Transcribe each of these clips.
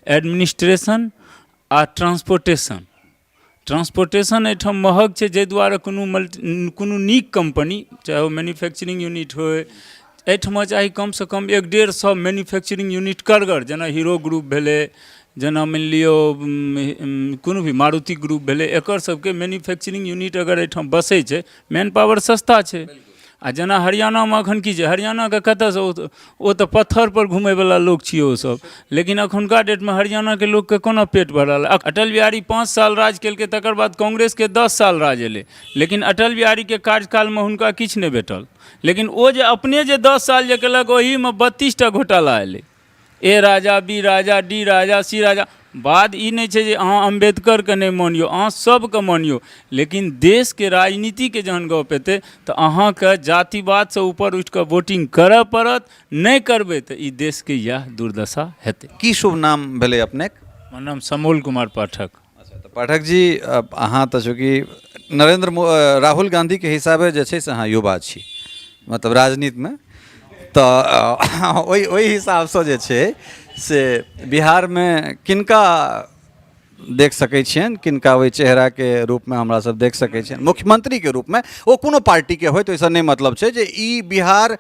Administration आ transportation एहिठाम महग छै, जाहि दुआरे कोनो नीक कंपनी, चाहे ओ मैन्युफैक्चरिंग यूनिट होय, एहिठाम चाही कमसँ कम 150 मैन्युफैक्चरिंग यूनिट करगर, जेना हीरो ग्रुप भेलै, जेना मानि लियौ कोनो भी मारुति ग्रुप भेलै, एकर सबके मैन्युफैक्चरिंग यूनिट अगर एहिठाम बसै छै, मैन पावर सस्ता छै। आ जेना हरियाणामे एखन की छै, हरियाणाके कतऽसँ ओ तऽ पत्थरपर घुमैवला लोक छियै ओसब, लेकिन एखुनका डेटमे हरियाणाके लोकके कोना पेट भरल। अटल बिहारी 5 साल राज केलकै, तकर बाद कांग्रेसके 10 साल राज एलै, लेकिन अटल बिहारीके कार्यकालमे हुनका किछु नहि भेटल। लेकिन ओ जे अपने जे 10 साल जे केलक, ओहीमे 32टा घोटाला एलै, ए राजा, बी राजा, डी राजा, सी राजा। बात ई नहीं छै जे अहाँ अम्बेडकरके नहीं मानियो, अहाँ सबके मानियो, लेकिन देशके राजनीतिके जहन गप एतै तऽ अहाँके जातिवादसँ ऊपर उठि कऽ वोटिंग करऽ पड़त। नहीं करबै तऽ ई देशके इएह दुर्दशा हेतै। की शुभ नाम भेलै अपनेक? हमर नाम समोल कुमार पाठक। अच्छा, तऽ पाठक जी, अहाँ तऽ चूँकि राहुल गांधीके हिसाबे जे छै से अहाँ युवा छी, मतलब राजनीतिमे, तऽ ओहि हिसाबसँ जे छै से बिहारमे किनका देख सकै छियनि, किनका ओहि चेहराके रूपमे हमरा सब देख सकै छियनि मुख्यमंत्रीके रूपमे? ओ कोनो पार्टीके होय तऽ ओहिसँ नहि मतलब छै जे ई बिहार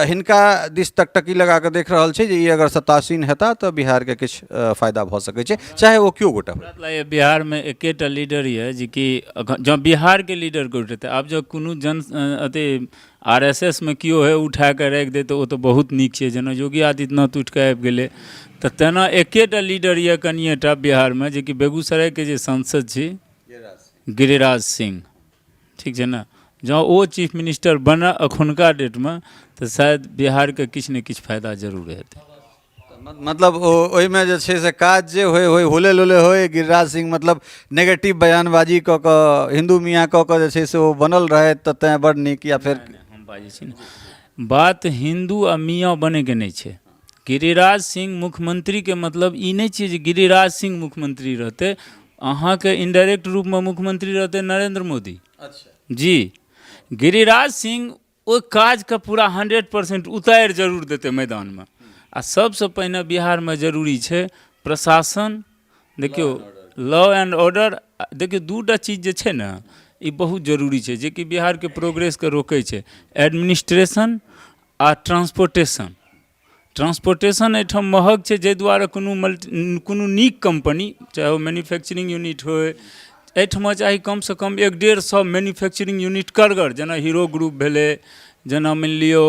हिनका दिस टकटकी लगा कऽ देख रहल छै जे ई अगर सत्तासीन हेता तऽ बिहारके किछु फायदा भऽ सकै छै, चाहे ओ केओ गोटा हो। बिहारमे एकेटा लीडर यऽ जे कि जँ बिहारके लीडर कोइ उठेतै, आब जँ कोनो अथी RSS में किओ है उठा कऽ राखि दे तऽ ओ तऽ बहुत नीक छै, जेना योगी आदित्यनाथ उठि कऽ आबि गेलै। तऽ तेना एकेटा लीडर यऽ कनिएटा बिहारमे, जे कि बेगूसरायके जे सांसद छी गिरिराज सिंह, ठीक छै ने। जँ ओ चीफ मिनिस्टर बनै एखुनका डेटमे तऽ शायद बिहारके किछु ने किछु फायदा जरूर हेतै। मतलब ओहिमे जे छै से काज जे होय हुले लुले होय, गिरिराज सिंह मतलब नेगेटिव बयानबाजी कऽ कऽ हिंदू मियाँ कऽ कऽ जे छै से ओ बनल रहै तऽ तैँ बड़ नीक। या फिर हम बाजै छी ने, बात हिंदू आ मियाँ बनैके नहीं छै। गिरिराज सिंह मुख्यमंत्रीके मतलब ई नहीं छै जे गिरिराज सिंह मुख्यमंत्री रहतै, अहाँके इनडायरेक्ट रूपमे मुख्यमंत्री रहतै नरेंद्र मोदी। अच्छा जी, गिरिराज सिंह ओ काजके पूरा 100% उतारि जरूर देतै मैदानमे। आ सबसँ पहिने बिहारमे जरूरी छै प्रशासन। देखियौ, लॉ एंड ऑर्डर, देखियौ दूटा चीज जे छै ने ई बहुत जरूरी छै, जे कि बिहारके प्रोग्रेसके रोकै छै। एडमिनिस्ट्रेशन आ ट्रांसपोर्टेशन एहिठाम महग छै, जाहि दुआरे कोनो नीक कंपनी, चाहे ओ मैन्युफैक्चरिंग यूनिट होय, एहिठाम चाही कमसँ कम 150 मैन्युफैक्चरिंग यूनिट करगर, जेना हीरो ग्रुप भेलै, जेना मानि लियौ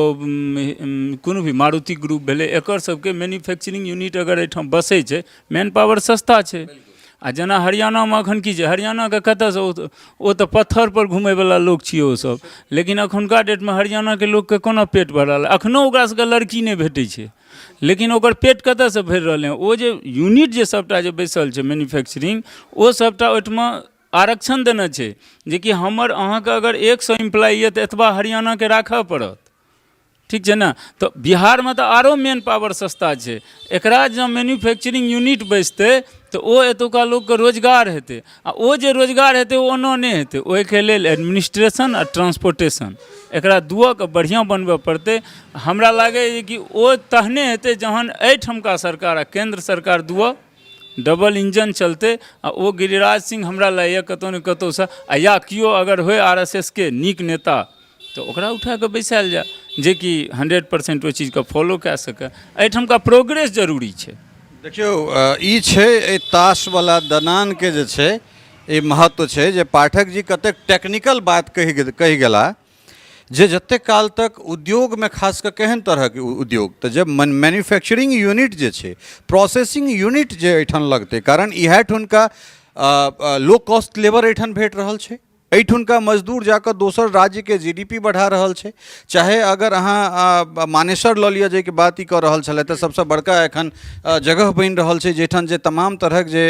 कोनो भी मारुति ग्रुप भेलै, एकर सबके मैन्युफैक्चरिंग यूनिट अगर एहिठाम बसै छै, मैन पावर सस्ता छै। आ जेना हरियाणामे एखन की छै, हरियाणाके कतऽसँ ओ तऽ पत्थरपर घुमैवला लोक छियै ओसब, लेकिन एखुनका डेटमे हरियाणाके लोकके कोना पेट भरल। एखनहु ओकरा सबके लड़की नहीं भेटै छै, लेकिन ओकर पेट कतऽसँ भरि रहलै हँ? ओ जे यूनिट जे सबटा जे बैसल छै मैन्युफैक्चरिंग, ओ सबटा ओहिठमा आरक्षण देने छै, जे कि हमर अहाँके अगर 100 एम्प्लॉय यऽ तऽ एतबा हरियाणाके राखऽ पड़त, ठीक छै ने। तऽ बिहारमे तऽ आरो मेन पावर सस्ता छै, एकरा जँ मैन्युफैक्चरिंग यूनिट बैसतै तऽ ओ एतुका लोकके रोजगार हेतै। आ ओ जे रोजगार हेतै ओ ओना नहीं हेतै। ओहिके लेल एडमिनिस्ट्रेशन आ ट्रांसपोर्टेशन, एकरा दुओके बढ़िआँ बनबऽ पड़तै। हमरा लागैए कि ओ तहने हेतै जहन एहिठमका सरकार आ केंद्र सरकार दुओ डबल इंजन चलते। आ ओ गिरिराज सिंह हमरा लागैए कतौ ने कतौसँ, आ या किओ अगर होय RSS के नीक नेता तऽ ओकरा उठा कऽ बैसायल जाय, जे कि 100% ओहि चीजके फॉलो कए सकै। एहिठमका प्रोग्रेस जरूरी छै। देखियौ, ई छै एहि ताशवला दनानके जे छै ई महत्व छै, जे पाठक जी कतेक टेक्निकल बात कहि गेला, जे जते काल तक उद्योगमे खास कऽ केहन तरहके उद्योग, तऽ जब मैन्युफैक्चरिंग यूनिट जे छै, प्रोसेसिंग यूनिट जे एहिठाम लगतै, कारण इएह ठुनका लो कॉस्ट लेबर एहिठाम भेट रहल छै, एहिठुनका मजदूर जाकर दोसर राज्यके GDP बढ़ा रहल छै। चाहे अगर अहाँ मानेसर लऽ लिअ, जाहिके बात ई कऽ रहल छलै, तऽ सबसँ बड़का एखन जगह बनि रहल छै जाहिठाम जे तमाम तरहक जे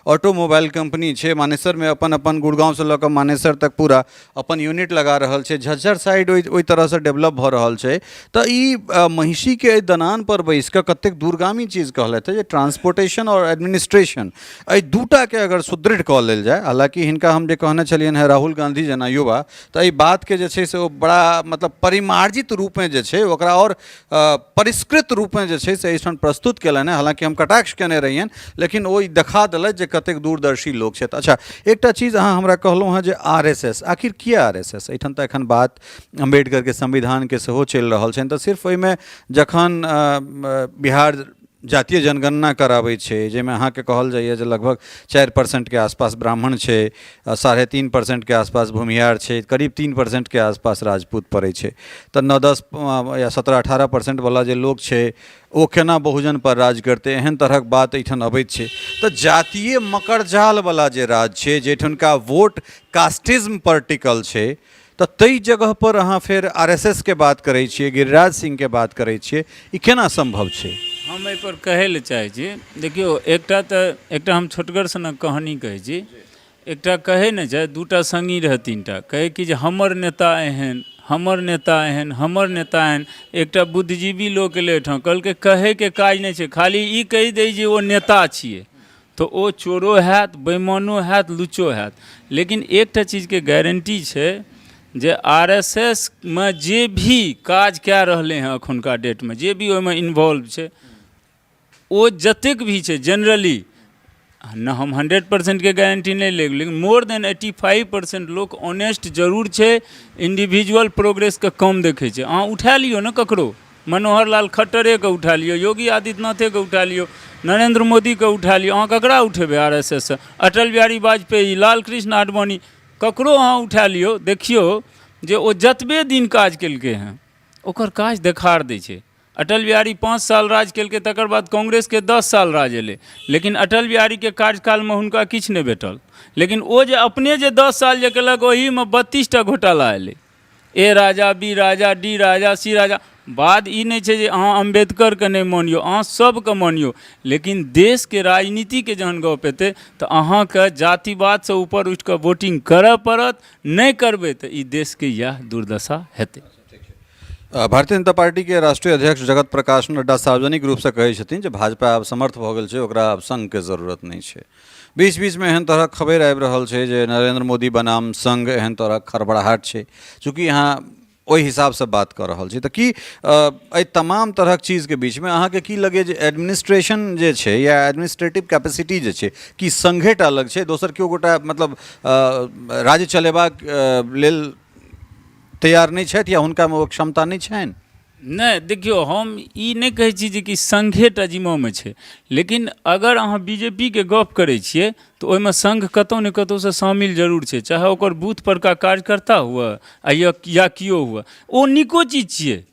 ऑटोमोबाइल कंपनी छै, मानेसरमे अपन गुड़गांवसँ लऽ कऽ मानेसर तक पूरा अपन यूनिट लगा रहल छै। झज्जर साइड ओहि तरहसँ डेवलप भऽ रहल छै। तऽ ई महिषीके एहि दनानपर बैसि कऽ कतेक दूरगामी चीज कहलथि जे ट्रांसपोर्टेशन और एडमिनिस्ट्रेशन, एहि दूटाके अगर सुदृढ़ कऽ लेल जाय, हालांकि हिनका हम जे कहने छलियनि राहुल गांधी जना युवा तो एहि बातके जे छै से ओ बड़ा मतलब परिमार्जित रूपमे जे छै ओकरा और परिष्कृत रूपमे जे छै से एहिठाम प्रस्तुत केलनि हैं। हालांकि हम कटाक्ष केने रहियनि लेकिन ओ ई देखा देलथि जे कतेक दूरदर्शी लोक छथि। अच्छा, एकटा चीज अहाँ हमरा कहलहुँ हैं जे RSS, आखिर किया RSS? एहिठाम तऽ एखन बात अम्बेडकरके संविधानके सेहो चलि रहल छनि, तऽ सिर्फ ओहिमे जखन बिहार जातीय जनगणना कराबै छै जाहिमे अहाँके कहल जाइए जे लगभग 4% के आसपास ब्राह्मण छै, 3.5% के आसपास भूमिहार छै, करीब 3% के आसपास राजपूत पड़ै छै, तऽ 9-10 या 17-18% वाला जे लोक छै ओ केना बहुजन पर राज करते, एहन तरहक बात एहिठाम अबैत छै। तऽ जातीय मकड़जाल वाला जे राज छै जैठुनका वोट कास्टिज्म पर टिकल छै, तऽ ताहि जगह पर अहाँ फिर RSS के बात करै छियै, गिरिराज सिंह के बात करै छियै, ई केना संभव छै? हम एहि पर कहै लए चाहै छी, देखियौ एकटा हम छोटगर सनक कहानी कहै छी। एकटा कहै ने छै, दूटा संगी रहै, तीनटा कहै कि जे हमर नेता एहन, हमर नेता एहन, हमर नेता एहन। एकटा बुद्धिजीवी लोक एलै एहिठाम, कहलकै कहैके काज नहि छै, खाली ई कहि दै जे ओ नेता छियै तऽ ओ चोरो हैत, बेईमानो हैत, लुच्चो हैत। लेकिन एकटा चीजके गारंटी छै जे RSS में जे भी काज कए रहलै हैं एखुनका डेटमे, जे भी ओहिमे इन्वॉल्व छै, ओ जतेक भी छै जनरली न, हम 100% के गारंटी नहीं लेब, लेकिन मोर देन 85% लोक ऑनेस्ट जरूर छै, इंडिविजुअल प्रोग्रेस के कम देखै छै। अहाँ उठा लियो ने ककरो, मनोहर लाल खट्टरे के उठा लियो, योगी आदित्यनाथे के उठा लियो, नरेंद्र मोदी के उठा लियो, अहाँ ककरा उठेबै RSS से? अटल बिहारी वाजपेयी, लाल कृष्ण आडवाणी, ककरो अहाँ उठा लियो, देखियो जे ओ जतबे दिन काज केलकै हैं ओकर काज देखार दै छै। अटल बिहारी 5 साल राज केलकै, तकर बाद कांग्रेस के 10 साल राज एलै, लेकिन अटल बिहारी के कार्यकालमे हुनका किछु नहि भेटल। लेकिन ओ जे अपने जे 10 साल जे केलक ओहीमे 32टा घोटाला एलै, A Raja, B Raja, D Raja, C राजा। बात ई नहीं छै जे अहाँ अम्बेडकरके नहीं मानियो, अहाँ सबके मानियो, लेकिन देश के राजनीति के जहन गप एतै तऽ अहाँके जातिवाद से ऊपर उठि कऽ वोटिंग करऽ पड़त। नहीं करबै तऽ ई देश के यह दुर्दशा हेतै। भारतीय जनता पार्टी के राष्ट्रीय अध्यक्ष जगत प्रकाश नड्डा सार्वजनिक रूप से कहै छथिन जे भाजपा आब समर्थ भऽ गेल छै, ओकरा आब संघ के जरूरत नहीं छै। बीच बीच में एहन तरहक खबर आबि रहल छै जे नरेंद्र मोदी बनाम संघ, एहन तरहक खड़बड़ाहट छै, चूँकि यहाँ ओहि हिसाब से बात कर रहल छी। तऽ की एहि तमाम तरहक चीजके बीचमे अहाँके की लगे जे एडमिनिस्ट्रेशन जे छै या एडमिनिस्ट्रेटिव कैपेसिटी जे छै की संघेटा अलग छै, दोसर केओ गोटा मतलब राज्य चलेबाक लेल तैयार नहीं छथि या हुनकामे ओ क्षमता नहीं छनि? नहीं, देखियो हम ई नहीं कहै छी जे कि संघेटा जिम्मामे छै, लेकिन अगर अहाँ बीजेपी के गप करै छियै तऽ ओहिमे संघ कतौ ने कतौ से शामिल जरूर छै, चाहे ओकर बूथ परका कार्यकर्ता हुए या किओ हुए, ओ नीको चीज छियै।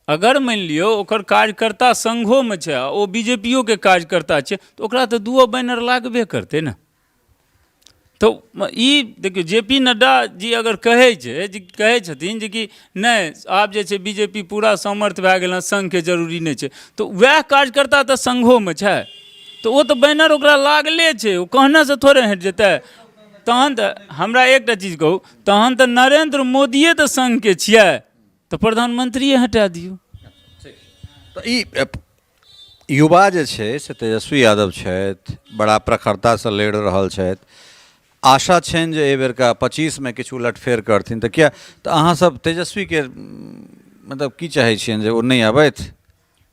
अगर मानि लियौ ओकर कार्यकर्ता संघोमे छै आ ओ बीजेपीओ के कार्यकर्ता छै तऽ ओकरा तऽ दुओ बैनर लागबे करतै ने। तो ई देखियो JP नड्डा जी अगर कहै छथिन जे कि नहीं आब जे छै बीजेपी पूरा समर्थ भए गेल, संघ के जरूरी नहीं छै, तो वएह कार्यकर्ता तऽ संघोमे छै, तो ओ तऽ बैनर ओकरा लागले छै, ओ कहने से थोड़े हटि जेतै। तहन तऽ हमरा एकटा चीज कहू, तहन तऽ नरेंद्र मोदिये तऽ संघ के छियै, तऽ प्रधानमंत्रिये हटा दियौ। तऽ ई युवा जे छै से तेजस्वी यादव छथि, बड़ा प्रखरतासँ लड़ि रहल छथि, आशा छनि जे एहि बेरका 25 में किछु उलटफेर करथिन, तऽ किया तऽ अहाँ सब तेजस्वी के मतलब की चाहै छियनि जे ओ नहीं आबथि?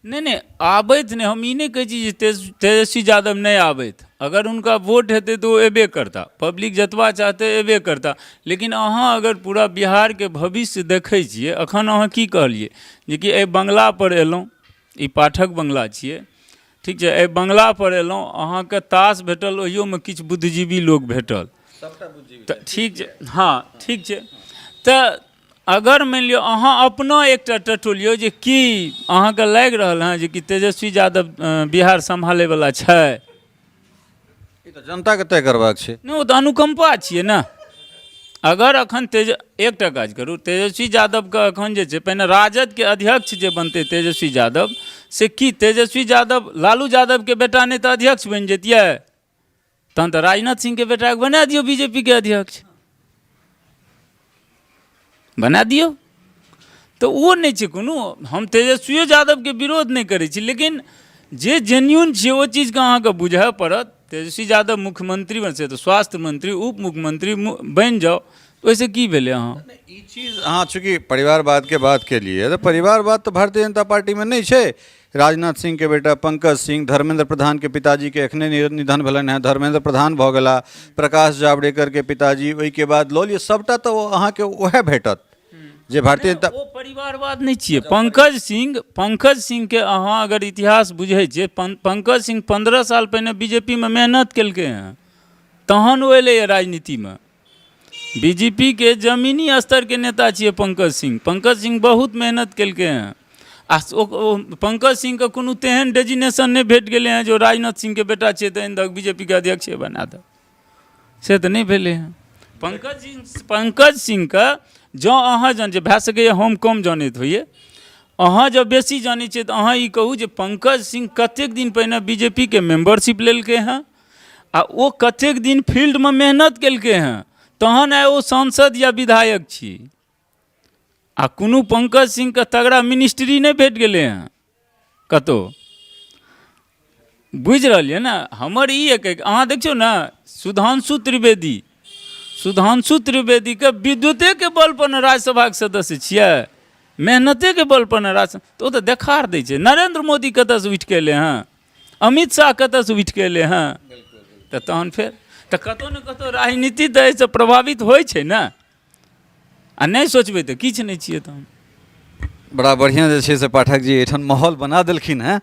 नहीं आबैत नहीं, हम ई नहीं कहै छी जे तेजस्वी यादव नहीं आबैत, अगर उनका वोट हेतै तो वो एबे करता, पब्लिक जतबा चाहते एबे करता। लेकिन अहाँ अगर पूरा बिहार के भविष्य देखै छियै, अखन अहाँ की कहलियै जे कि एहि बंगला पर एलहुँ, ई पाठक बंगला छियै, ठीक छै, एहि बंगला पर एलहुँ, अहाँके ताश भेटल, ओहियोमे किछु बुद्धिजीवी लोक भेटल, तऽ ठीक छै, हाँ ठीक छै। तऽ अगर मानि लिअ अहाँ अपना एकटा टटोलियौ जे की अहाँके लागि रहल हँ जे कि तेजस्वी यादव बिहार सम्हारैवला छै, ई तऽ जनताके तय करबाक छै। नहीं वो तो अनुकंपा छियै ने। अगर अखन एकटा काज करू, तेजस्वी यादवके अखन जे छै पहिने राजदके अध्यक्ष जे बनतै तेजस्वी यादव, से की तेजस्वी यादव लालू यादवके बेटा नहीं तऽ अध्यक्ष बनि जैतियै? तहन तऽ राजनाथ सिंह के बेटा के बना दियौ बीजेपी के अध्यक्ष, बना दियौ। तो वो नहीं छै कोनो, हम तेजस्वी यादव के विरोध नहीं करै छी, लेकिन जे जेन्युइन छै ओ चीजके अहाँके बुझऽ पड़त। तेजस्वी यादव मुख्यमंत्री बन से तो स्वास्थ्य मंत्री उप मुख्यमंत्री बन जाओ, तो वैसे की भेले अहाँ? ई चीज अहाँ चूँकि परिवारवाद के बात के लिए तो परिवारवाद तो भारतीय जनता पार्टी में नहीं है। राजनाथ सिंह के बेटा पंकज सिंह, धर्मेंद्र प्रधान के पिताजी के एखने निधन भेलन है, धर्मेंद्र प्रधान भऽ गेला, प्रकाश जावड़ेकर के पिताजी, ओहि के बाद लऽ लिअ सबटा तो अहाँ के वह भेटत जे भारतीय जनता। वो परिवारवाद नहीं छिए। पंकज सिंह के अहाँ अगर इतिहास बुझे छिए, पंकज सिंह 15 साल पहले बीजेपी में मेहनत केलके हैं, तहन वो एले राजनीति में। बीजेपी के जमीनी स्तर के नेता छिए पंकज सिंह बहुत मेहनत केलके हैं। आ पंकज सिंह के कोनो तेहन डेजिग्नेशन नहीं भेट गेले हैं जो राजनाथ सिंह के बेटा छिए तो बीजेपी के अध्यक्ष बना दे, से तो नहीं भेले हैं। पंकज सिंह का जँ अहाँ जान जे भए सकैए हम कम जानैत होइए, अहाँ जब बेसी जानै छियै तऽ अहाँ ई कहू जे पंकज सिंह कतेक दिन पहिने बीजेपी के मेंबरशिप लेलकै हैं आ ओ कतेक दिन फील्ड में मेहनत केलकै हैं, तहन आइ ओ सांसद या विधायक छी। आ कोनो पंकज सिंह के तगड़ा मिनिस्ट्री नहीं भेट गेलै हैं कतौ, बुझि रहलियै ने। हमर ई एक अहाँ देखियौ ने, सुधांशु त्रिवेदी के विद्युते के बल पर ने राज्यसभा के सदस्य छियै, मेहनते के बल पर ने राज्य, तो ओ तऽ देखार दै छै। नरेंद्र मोदी कतऽ से उठि के एलै हैं, अमित शाह कतऽ से उठि के एलै हैं, तऽ तहन फेर तऽ कतौ ने कतौ राजनीति तऽ एहिसँ प्रभावित होइ छै ने। आ नहीं सोचबै तऽ किछु नहीं छियै। तऽ बड़ा बढ़िया जे छै से पाठक जी एठन माहौल बना देलखिन हैं।